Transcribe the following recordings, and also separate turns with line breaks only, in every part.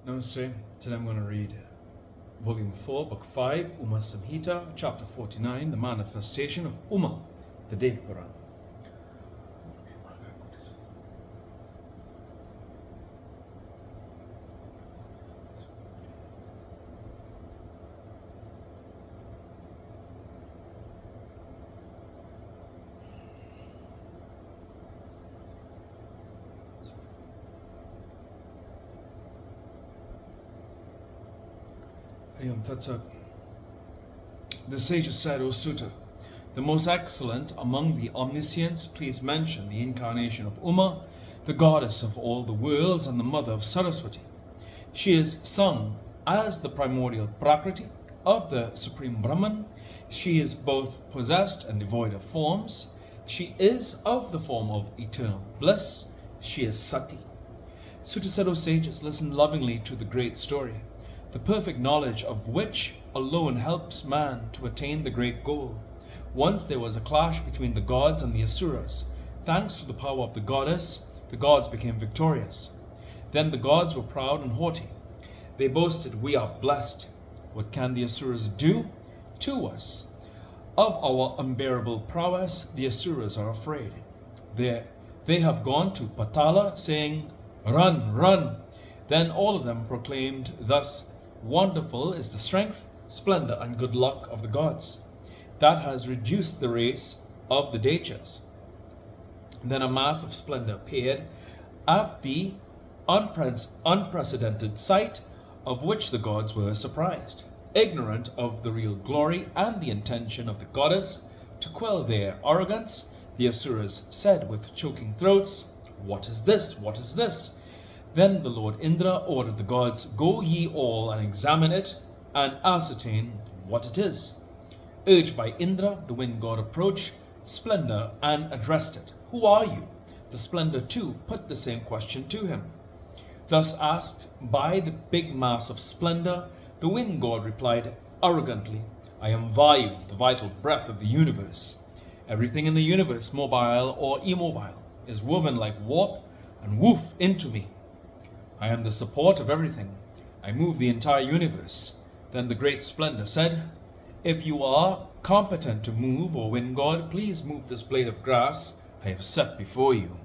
Namaste. Today I'm going to read Volume 4, Book 5, UmaSamhita, Chapter 49, The Manifestation of Uma, the Dev Puran. The sages said, O Sutta, the most excellent among the omniscients, please mention the incarnation of Uma, the goddess of all the worlds and the mother of Saraswati. She is sung as the primordial Prakriti of the Supreme Brahman. She is both possessed and devoid of forms. She is of the form of eternal bliss. She is Sati. Sutta said, O sages, listen lovingly to the great story, the perfect knowledge of which alone helps man to attain the great goal. Once there was a clash between the gods and the asuras. Thanks to the power of the goddess, the gods became victorious. Then the gods were proud and haughty. They boasted, we are blessed. What can the asuras do to us? Of our unbearable prowess, the asuras are afraid. They have gone to Patala, saying, run, run. Then all of them proclaimed thus, wonderful is the strength, splendor, and good luck of the gods. That has reduced the race of the Dechas. Then a mass of splendor appeared at the unprecedented sight of which the gods were surprised. Ignorant of the real glory and the intention of the goddess to quell their arrogance, the asuras said with choking throats, what is this? What is this? Then the Lord Indra ordered the gods, go ye all and examine it and ascertain what it is. Urged by Indra, the wind god approached Splendor and addressed it. Who are you? The Splendor too put the same question to him. Thus asked by the big mass of splendor, the wind god replied arrogantly, I am Vayu, the vital breath of the universe. Everything in the universe, mobile or immobile, is woven like warp and woof into me. I am the support of everything. I move the entire universe. Then the great Splendor said, if you are competent to move, O wind god, please move this blade of grass I have set before you.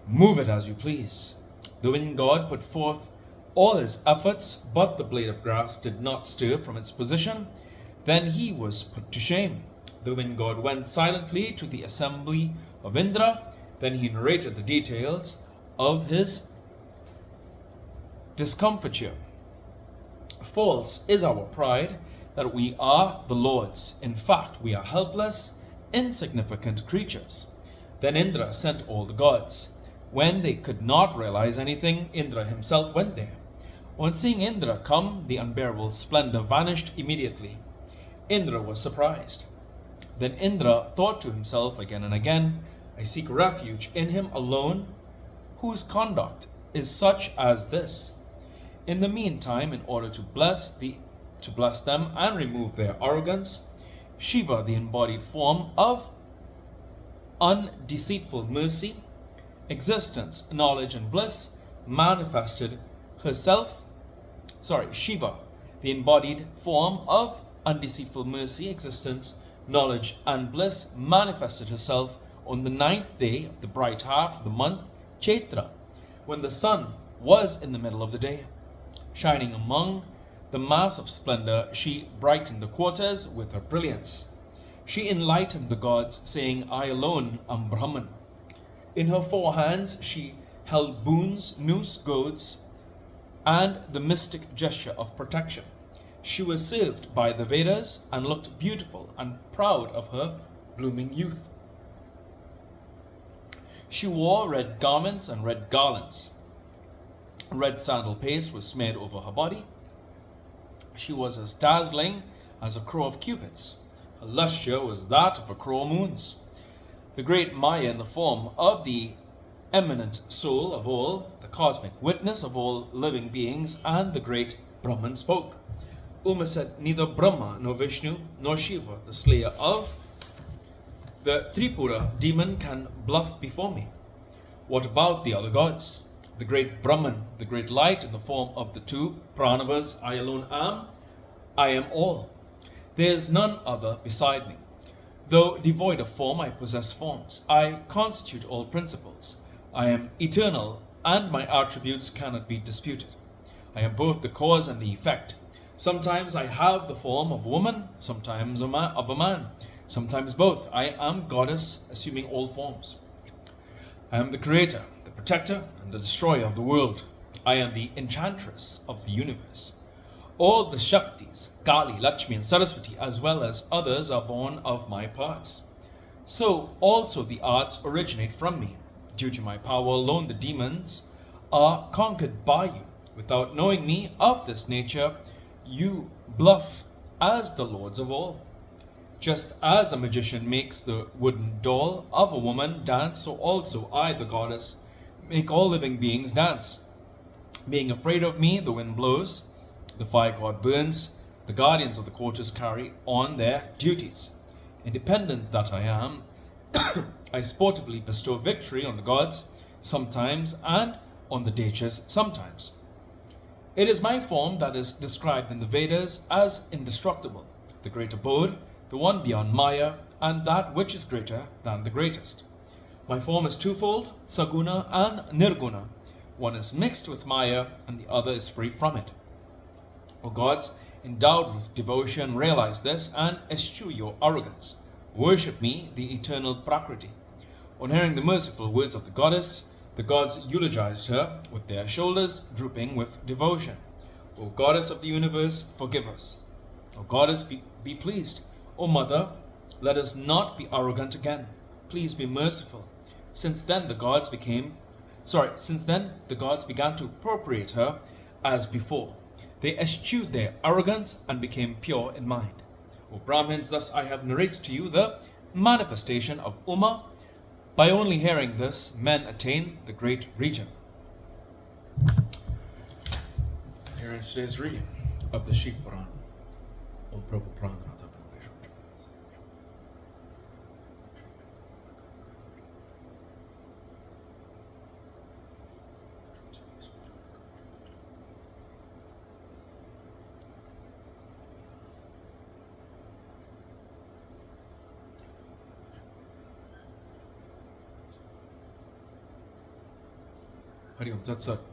Move it as you please. The wind god put forth all his efforts, but the blade of grass did not stir from its position. Then he was put to shame. The wind god went silently to the assembly of Indra. Then he narrated the details of his discomfiture. False is our pride that we are the Lord's. In fact, we are helpless, insignificant creatures. Then Indra sent all the gods. When they could not realize anything, Indra himself went there. On seeing Indra come, the unbearable splendor vanished immediately. Indra was surprised. Then Indra thought to himself again and again, I seek refuge in him alone, whose conduct is such as this. In the meantime, in order to bless them and remove their arrogance, Shiva, the embodied form of undeceitful mercy, existence, knowledge, and bliss, manifested herself. Shiva, the embodied form of undeceitful mercy, existence, knowledge, and bliss, manifested herself on the 9th day of the bright half of the month Chaitra, when the sun was in the middle of the day. Shining among the mass of splendor, she brightened the quarters with her brilliance. She enlightened the gods, saying, I alone am Brahman. In her 4 hands she held boons, noose, goads, and the mystic gesture of protection. She was served by the Vedas and looked beautiful and proud of her blooming youth. She wore red garments and red garlands. Red sandal paste was smeared over her body. She was as dazzling as a crow of cupids. Her lustre was that of a crow of moons. The great Maya, in the form of the eminent soul of all, the cosmic witness of all living beings, and the great Brahman spoke. Uma said, neither Brahma, nor Vishnu, nor Shiva, the slayer of the Tripura demon, can bluff before me. What about the other gods? the great Brahman, the great light in the form of the two Pranavas, I alone am. I am all. There is none other beside me. Though devoid of form, I possess forms. I constitute all principles. I am eternal, and my attributes cannot be disputed. I am both the cause and the effect. Sometimes I have the form of a woman, sometimes of a man, sometimes both. I am goddess, assuming all forms. I am the creator, the protector, and the destroyer of the world. I am the enchantress of the universe. All the Shaktis, Kali, Lakshmi, and Saraswati, as well as others, are born of my parts. So also the arts originate from me. Due to my power alone, the demons are conquered by you. Without knowing me of this nature, you bluff as the lords of all. Just as a magician makes the wooden doll of a woman dance, so also I, the goddess, make all living beings dance. Being afraid of me, the wind blows, the fire god burns, the guardians of the quarters carry on their duties. Independent that I am, I sportively bestow victory on the gods sometimes and on the Dechas sometimes. It is my form that is described in the Vedas as indestructible, the great abode, the one beyond Maya, and that which is greater than the greatest. My form is twofold, Saguna and Nirguna. One is mixed with Maya, and the other is free from it. O gods, endowed with devotion, realize this and eschew your arrogance. Worship me, the eternal Prakriti. On hearing the merciful words of the goddess, the gods eulogized her with their shoulders drooping with devotion. O goddess of the universe, forgive us. O goddess, be pleased. O mother, let us not be arrogant again. Please be merciful. Since then the gods began to appropriate her as before. They eschewed their arrogance and became pure in mind. O Brahmins, thus I have narrated to you the manifestation of Uma. By only hearing this, men attain the great region. Here is today's reading of the Shiva Puran. Om Prabhu Puran. Hari Om Tat Sat.